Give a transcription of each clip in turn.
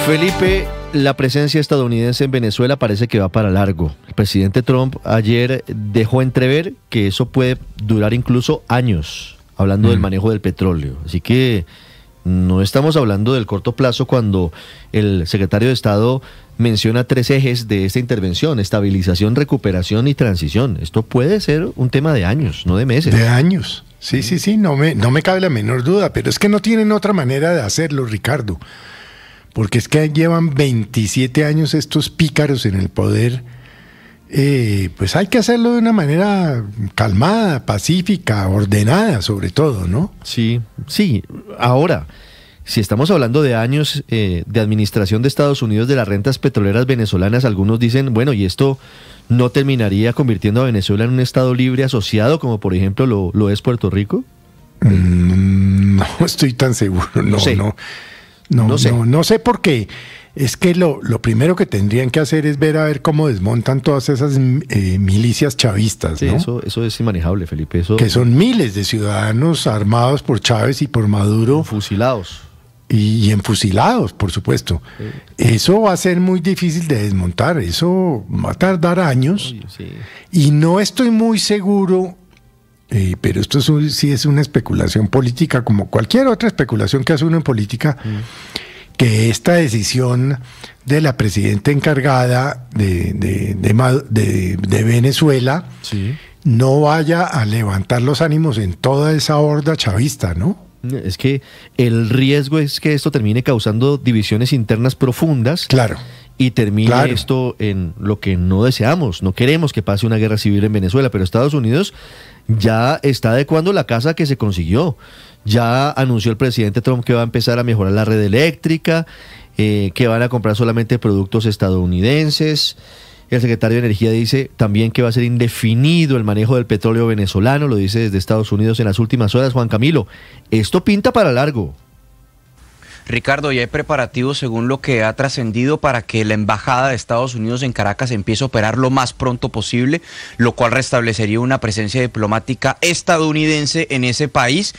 Felipe, la presencia estadounidense en Venezuela parece que va para largo. El presidente Trump ayer dejó entrever que eso puede durar incluso años, hablando del manejo del petróleo. Así que no estamos hablando del corto plazo cuando el secretario de Estado menciona 3 ejes de esta intervención: estabilización, recuperación y transición. Esto puede ser un tema de años, no de meses. De años. Sí, no me cabe la menor duda, pero es que no tienen otra manera de hacerlo, Ricardo. Porque es que llevan 27 años estos pícaros en el poder. Pues hay que hacerlo de una manera calmada, pacífica, ordenada, sobre todo, ¿no? Sí. Ahora, si estamos hablando de años de administración de Estados Unidos de las rentas petroleras venezolanas, algunos dicen, bueno, ¿y esto no terminaría convirtiendo a Venezuela en un estado libre asociado, como por ejemplo lo es Puerto Rico? No estoy tan seguro, no sé, porque es que lo primero que tendrían que hacer es ver cómo desmontan todas esas milicias chavistas, ¿no? Sí, eso es inmanejable, Felipe. Que son miles de ciudadanos armados por Chávez y por Maduro. Fusilados. Y enfusilados, por supuesto. Sí. Eso va a ser muy difícil de desmontar, eso va a tardar años. Sí. Y no estoy muy seguro, pero esto sí es una especulación política, como cualquier otra especulación que hace uno en política, que esta decisión de la presidenta encargada de Venezuela no vaya a levantar los ánimos en toda esa horda chavista, ¿no? Es que el riesgo es que esto termine causando divisiones internas profundas. Claro. Y termine esto en lo que no deseamos. No queremos que pase una guerra civil en Venezuela, pero Estados Unidos ya está adecuando la casa que se consiguió. Ya anunció el presidente Trump que va a empezar a mejorar la red eléctrica, que van a comprar solamente productos estadounidenses. El secretario de Energía dice también que va a ser indefinido el manejo del petróleo venezolano, lo dice desde Estados Unidos en las últimas horas. Juan Camilo, esto pinta para largo. Ricardo, ya hay preparativos, según lo que ha trascendido, para que la embajada de Estados Unidos en Caracas empiece a operar lo más pronto posible, lo cual restablecería una presencia diplomática estadounidense en ese país,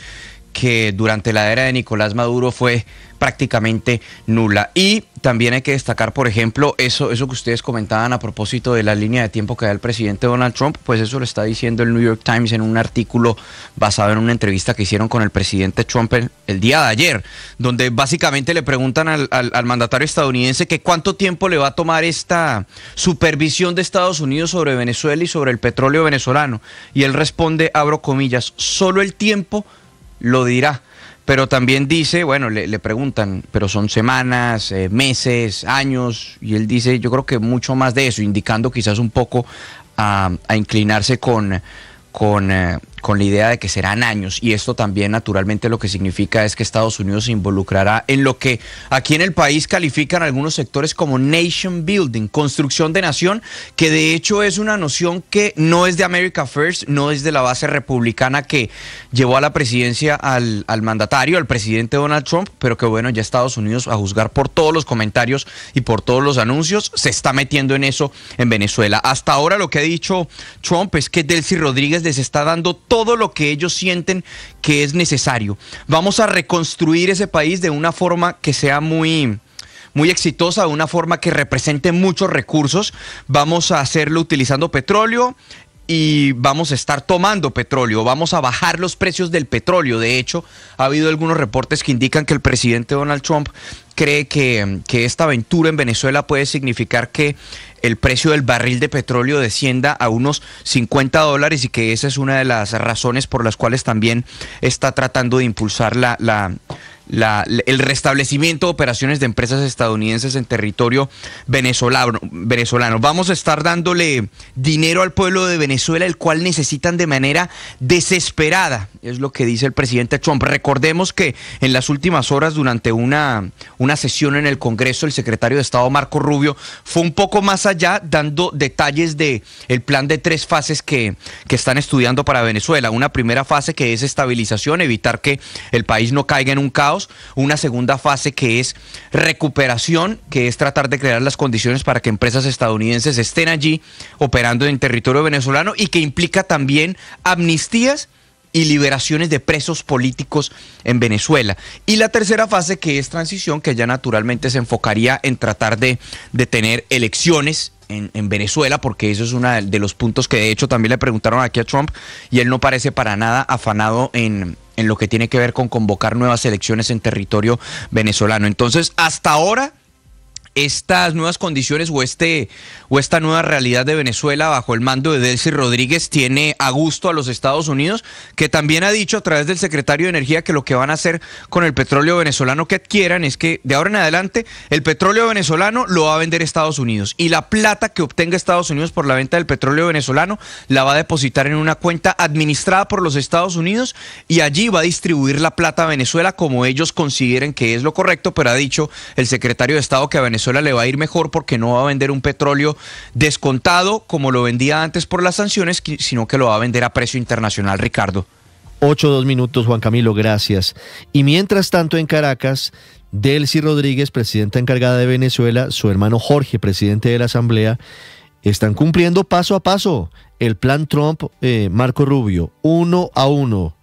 que durante la era de Nicolás Maduro fue prácticamente nula. Y también hay que destacar, por ejemplo, eso que ustedes comentaban a propósito de la línea de tiempo que da el presidente Donald Trump, pues eso lo está diciendo el New York Times en un artículo basado en una entrevista que hicieron con el presidente Trump el día de ayer, donde básicamente le preguntan al mandatario estadounidense que cuánto tiempo le va a tomar esta supervisión de Estados Unidos sobre Venezuela y sobre el petróleo venezolano. Y él responde, abro comillas, solo el tiempo lo dirá. Pero también dice, bueno, le preguntan, pero son semanas, meses, años, y él dice, yo creo que mucho más de eso, indicando quizás un poco a inclinarse con la idea de que serán años, y esto también naturalmente lo que significa es que Estados Unidos se involucrará en lo que aquí en el país califican algunos sectores como nation building, construcción de nación, que de hecho es una noción que no es de America First, no es de la base republicana que llevó a la presidencia al mandatario, al presidente Donald Trump, pero que bueno, ya Estados Unidos, a juzgar por todos los comentarios y por todos los anuncios, se está metiendo en eso en Venezuela. Hasta ahora lo que ha dicho Trump es que Delcy Rodríguez les está dando todo lo que ellos sienten que es necesario. Vamos a reconstruir ese país de una forma que sea muy exitosa, de una forma que represente muchos recursos. Vamos a hacerlo utilizando petróleo y vamos a estar tomando petróleo, vamos a bajar los precios del petróleo. De hecho, ha habido algunos reportes que indican que el presidente Donald Trump cree que esta aventura en Venezuela puede significar que el precio del barril de petróleo descienda a unos $50 y que esa es una de las razones por las cuales también está tratando de impulsar el restablecimiento de operaciones de empresas estadounidenses en territorio venezolano. Vamos a estar dándole dinero al pueblo de Venezuela, el cual necesitan de manera desesperada, es lo que dice el presidente Trump. Recordemos que en las últimas horas, durante una sesión en el Congreso, el secretario de Estado Marco Rubio fue un poco más allá, dando detalles de el plan de 3 fases que están estudiando para Venezuela. Una primera fase que es estabilización, evitar que el país no caiga en un caos. Una segunda fase que es recuperación, que es tratar de crear las condiciones para que empresas estadounidenses estén allí operando en territorio venezolano, y que implica también amnistías y liberaciones de presos políticos en Venezuela. Y la tercera fase, que es transición, que ya naturalmente se enfocaría en tratar de tener elecciones en Venezuela, porque eso es uno de los puntos que de hecho también le preguntaron aquí a Trump, y él no parece para nada afanado en lo que tiene que ver con convocar nuevas elecciones en territorio venezolano. Entonces, hasta ahora, estas nuevas condiciones o esta nueva realidad de Venezuela bajo el mando de Delcy Rodríguez tiene a gusto a los Estados Unidos, que también ha dicho a través del secretario de Energía que lo que van a hacer con el petróleo venezolano que adquieran es que de ahora en adelante el petróleo venezolano lo va a vender Estados Unidos, y la plata que obtenga Estados Unidos por la venta del petróleo venezolano la va a depositar en una cuenta administrada por los Estados Unidos, y allí va a distribuir la plata a Venezuela como ellos consideren que es lo correcto. Pero ha dicho el secretario de Estado que a Venezuela le va a ir mejor porque no va a vender un petróleo descontado como lo vendía antes por las sanciones, sino que lo va a vender a precio internacional. Ricardo. 8:02, Juan Camilo, gracias. Y mientras tanto en Caracas, Delcy Rodríguez, presidenta encargada de Venezuela, su hermano Jorge, presidente de la Asamblea, están cumpliendo paso a paso el plan Trump, Marco Rubio, 1 a 1.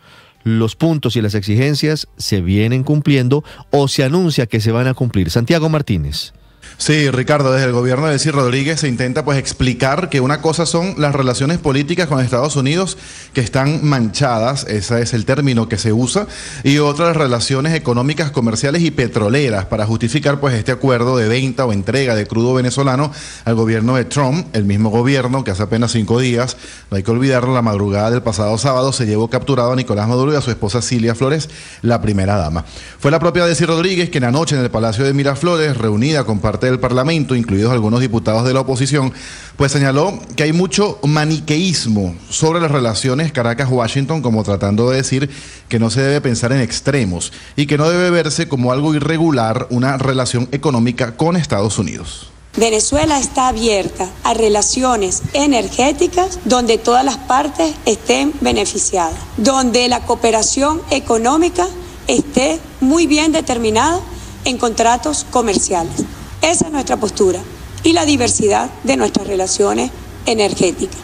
Los puntos y las exigencias se vienen cumpliendo o se anuncia que se van a cumplir. Santiago Martínez. Sí, Ricardo, desde el gobierno de Delcy Rodríguez se intenta explicar que una cosa son las relaciones políticas con Estados Unidos que están manchadas, ese es el término que se usa, y otras relaciones económicas, comerciales y petroleras para justificar este acuerdo de venta o entrega de crudo venezolano al gobierno de Trump, el mismo gobierno que hace apenas 5 días, no hay que olvidarlo, la madrugada del pasado sábado se llevó capturado a Nicolás Maduro y a su esposa Cilia Flores, la primera dama. Fue la propia Delcy Rodríguez quien anoche en el Palacio de Miraflores, reunida con parte del Parlamento, incluidos algunos diputados de la oposición, señaló que hay mucho maniqueísmo sobre las relaciones Caracas-Washington, como tratando de decir que no se debe pensar en extremos y que no debe verse como algo irregular una relación económica con Estados Unidos. Venezuela está abierta a relaciones energéticas donde todas las partes estén beneficiadas, donde la cooperación económica esté muy bien determinada en contratos comerciales. Esa es nuestra postura y la diversidad de nuestras relaciones energéticas.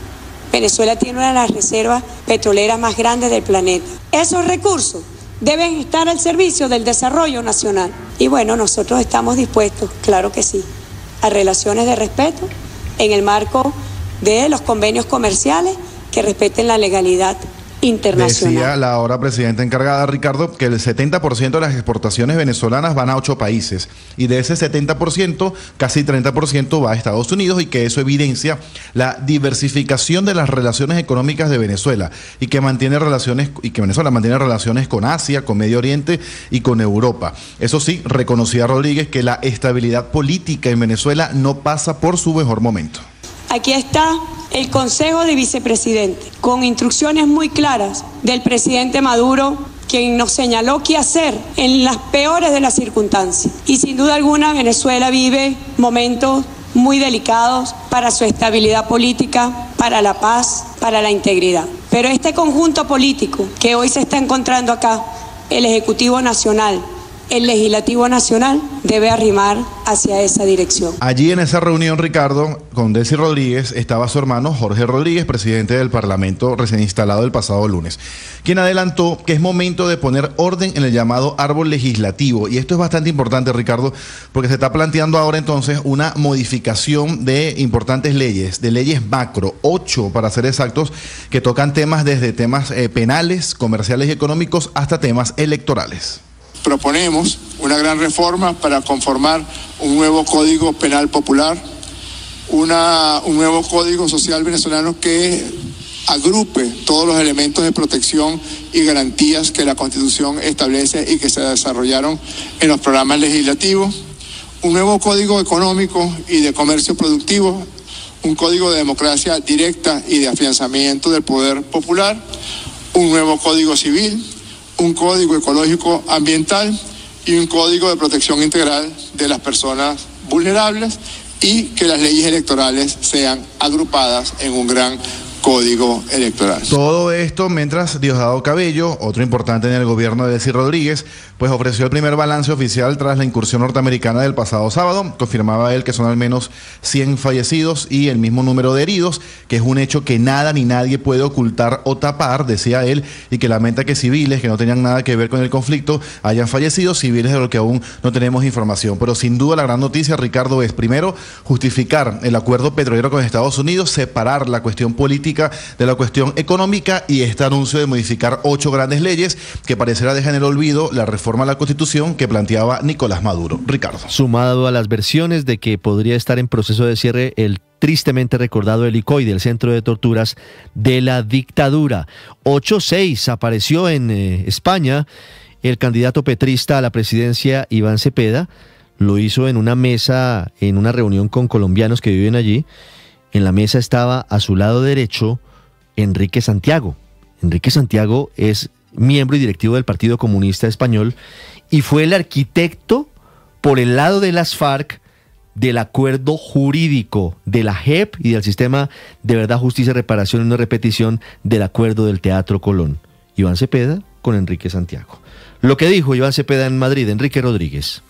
Venezuela tiene una de las reservas petroleras más grandes del planeta. Esos recursos deben estar al servicio del desarrollo nacional. Y bueno, nosotros estamos dispuestos, claro que sí, a relaciones de respeto en el marco de los convenios comerciales que respeten la legalidad internacional. Decía la ahora presidenta encargada, Ricardo, que el 70% de las exportaciones venezolanas van a 8 países y de ese 70%, casi 30% va a Estados Unidos, y que eso evidencia la diversificación de las relaciones económicas de Venezuela y que Venezuela mantiene relaciones con Asia, con Medio Oriente y con Europa. Eso sí, reconocía Rodríguez que la estabilidad política en Venezuela no pasa por su mejor momento. Aquí está el Consejo de Vicepresidentes, con instrucciones muy claras del presidente Maduro, quien nos señaló qué hacer en las peores de las circunstancias. Y sin duda alguna Venezuela vive momentos muy delicados para su estabilidad política, para la paz, para la integridad. Pero este conjunto político que hoy se está encontrando acá, el Ejecutivo Nacional, el Legislativo Nacional, debe arrimar hacia esa dirección. Allí en esa reunión, Ricardo, con Delcy Rodríguez, estaba su hermano Jorge Rodríguez, presidente del Parlamento recién instalado el pasado lunes, quien adelantó que es momento de poner orden en el llamado árbol legislativo. Y esto es bastante importante, Ricardo, porque se está planteando ahora entonces una modificación de importantes leyes, de leyes macro, 8 para ser exactos, que tocan temas desde temas penales, comerciales y económicos hasta temas electorales. Proponemos una gran reforma para conformar un nuevo Código Penal Popular, un nuevo Código Social venezolano que agrupe todos los elementos de protección y garantías que la Constitución establece y que se desarrollaron en los programas legislativos, un nuevo Código Económico y de Comercio Productivo, un Código de Democracia Directa y de afianzamiento del poder popular, un nuevo Código Civil, un Código Ecológico Ambiental y un Código de Protección Integral de las personas vulnerables, y que las leyes electorales sean agrupadas en un gran Código Electoral. Todo esto mientras Diosdado Cabello, otro importante en el gobierno de Delcy Rodríguez, pues ofreció el primer balance oficial tras la incursión norteamericana del pasado sábado. Confirmaba él que son al menos 100 fallecidos y el mismo número de heridos, que es un hecho que nada ni nadie puede ocultar o tapar, decía él, y que lamenta que civiles que no tenían nada que ver con el conflicto hayan fallecido, civiles de los que aún no tenemos información. Pero sin duda la gran noticia, Ricardo, es primero justificar el acuerdo petrolero con Estados Unidos, separar la cuestión política de la cuestión económica, y este anuncio de modificar 8 grandes leyes que parecerá dejar en el olvido la reforma a la Constitución que planteaba Nicolás Maduro. Ricardo. Sumado a las versiones de que podría estar en proceso de cierre el tristemente recordado helicoide, el centro de torturas de la dictadura. 8-6 apareció en España el candidato petrista a la presidencia, Iván Cepeda. Lo hizo en una mesa, en una reunión con colombianos que viven allí. En la mesa estaba a su lado derecho Enrique Santiago. Enrique Santiago es miembro y directivo del Partido Comunista Español y fue el arquitecto por el lado de las FARC del acuerdo jurídico de la JEP y del sistema de verdad, justicia, reparación y no repetición del acuerdo del Teatro Colón. Iván Cepeda con Enrique Santiago. Lo que dijo Iván Cepeda en Madrid, Enrique Rodríguez.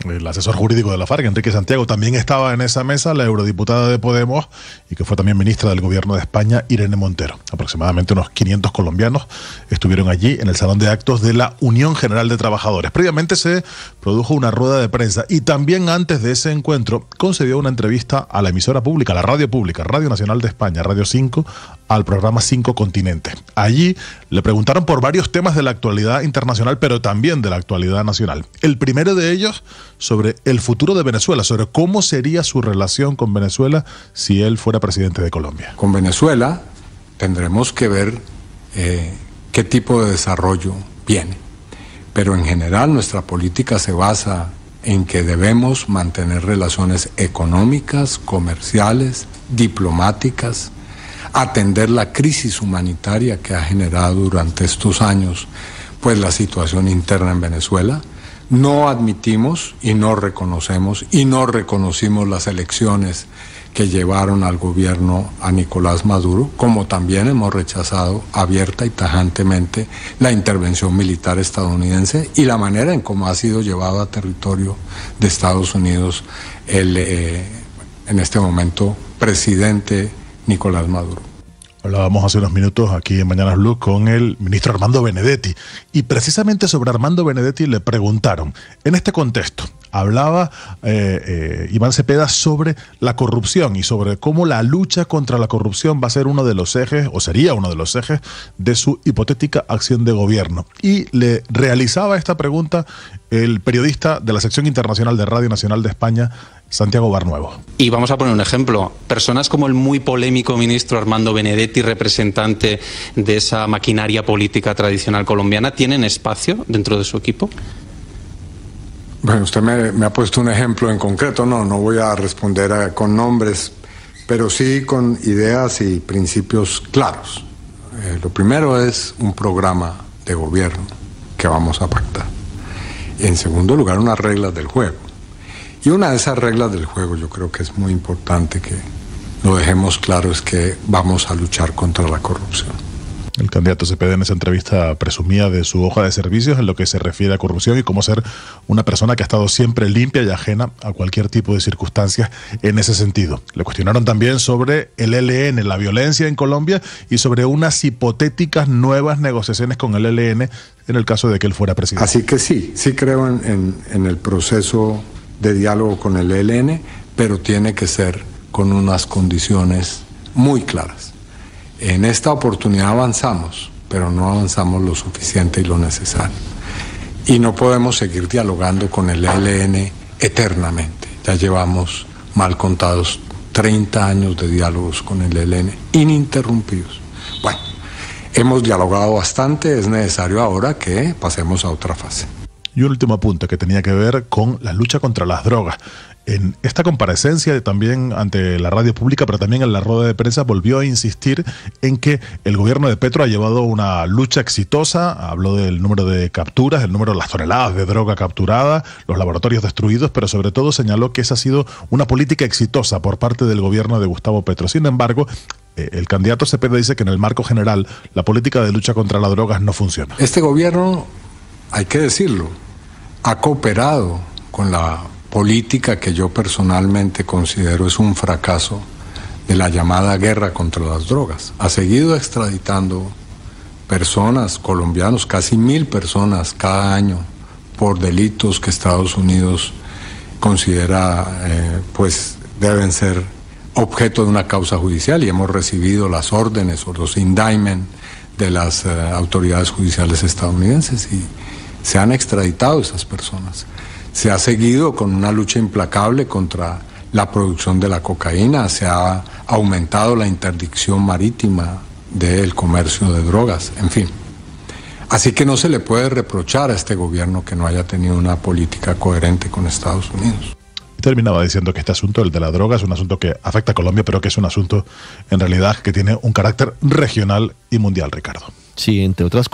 El asesor jurídico de la FARC, Enrique Santiago, también estaba en esa mesa, la eurodiputada de Podemos y que fue también ministra del gobierno de España, Irene Montero. Aproximadamente unos 500 colombianos estuvieron allí en el salón de actos de la Unión General de Trabajadores. Previamente se produjo una rueda de prensa y también antes de ese encuentro concedió una entrevista a la emisora pública, la radio pública, Radio Nacional de España, Radio 5, al programa 5 Continentes. Allí le preguntaron por varios temas de la actualidad internacional, pero también de la actualidad nacional. El primero de ellos sobre el futuro de Venezuela, sobre cómo sería su relación con Venezuela si él fuera presidente de Colombia. Con Venezuela tendremos que ver qué tipo de desarrollo viene. Pero en general nuestra política se basa en que debemos mantener relaciones económicas, comerciales, diplomáticas, atender la crisis humanitaria que ha generado durante estos años pues la situación interna en Venezuela. No admitimos y no reconocemos y no reconocimos las elecciones que llevaron al gobierno a Nicolás Maduro, como también hemos rechazado abierta y tajantemente la intervención militar estadounidense y la manera en cómo ha sido llevado a territorio de Estados Unidos en este momento presidente Nicolás Maduro. Hablábamos hace unos minutos aquí en Mañanas Blue con el ministro Armando Benedetti y precisamente sobre Armando Benedetti le preguntaron, en este contexto, hablaba Iván Cepeda sobre la corrupción y sobre cómo la lucha contra la corrupción va a ser uno de los ejes, o sería uno de los ejes, de su hipotética acción de gobierno. Y le realizaba esta pregunta el periodista de la sección internacional de Radio Nacional de España, Santiago Barnuevo. Y vamos a poner un ejemplo. Personas como el muy polémico ministro Armando Benedetti, representante de esa maquinaria política tradicional colombiana, ¿tienen espacio dentro de su equipo? Bueno, usted me ha puesto un ejemplo en concreto. No voy a responder con nombres, pero sí con ideas y principios claros. Lo primero es un programa de gobierno que vamos a pactar. En segundo lugar, unas reglas del juego. Y una de esas reglas del juego, yo creo que es muy importante que lo dejemos claro, es que vamos a luchar contra la corrupción. El candidato Cepeda en esa entrevista presumía de su hoja de servicios en lo que se refiere a corrupción y cómo ser una persona que ha estado siempre limpia y ajena a cualquier tipo de circunstancias en ese sentido. Le cuestionaron también sobre el ELN, la violencia en Colombia y sobre unas hipotéticas nuevas negociaciones con el ELN en el caso de que él fuera presidente. Así que sí creo en el proceso de diálogo con el ELN, pero tiene que ser con unas condiciones muy claras. En esta oportunidad avanzamos, pero no avanzamos lo suficiente y lo necesario. Y no podemos seguir dialogando con el ELN eternamente. Ya llevamos mal contados 30 años de diálogos con el ELN ininterrumpidos. Bueno, hemos dialogado bastante, es necesario ahora que pasemos a otra fase. Y un último apunte que tenía que ver con la lucha contra las drogas. En esta comparecencia también ante la radio pública, pero también en la rueda de prensa, volvió a insistir en que el gobierno de Petro ha llevado una lucha exitosa. Habló del número de capturas, el número de las toneladas de droga capturada, los laboratorios destruidos, pero sobre todo señaló que esa ha sido una política exitosa por parte del gobierno de Gustavo Petro. Sin embargo, el candidato Cepeda dice que en el marco general la política de lucha contra las drogas no funciona. Este gobierno, hay que decirlo, ha cooperado con la política que yo personalmente considero es un fracaso de la llamada guerra contra las drogas. Ha seguido extraditando personas, colombianos, casi 1.000 personas cada año por delitos que Estados Unidos considera pues deben ser objeto de una causa judicial, y hemos recibido las órdenes o los indictments de las autoridades judiciales estadounidenses y se han extraditado esas personas. Se ha seguido con una lucha implacable contra la producción de la cocaína, se ha aumentado la interdicción marítima del comercio de drogas, en fin. Así que no se le puede reprochar a este gobierno que no haya tenido una política coherente con Estados Unidos. Terminaba diciendo que este asunto, el de la droga, es un asunto que afecta a Colombia, pero que es un asunto en realidad que tiene un carácter regional y mundial, Ricardo. Sí, entre otras cosas.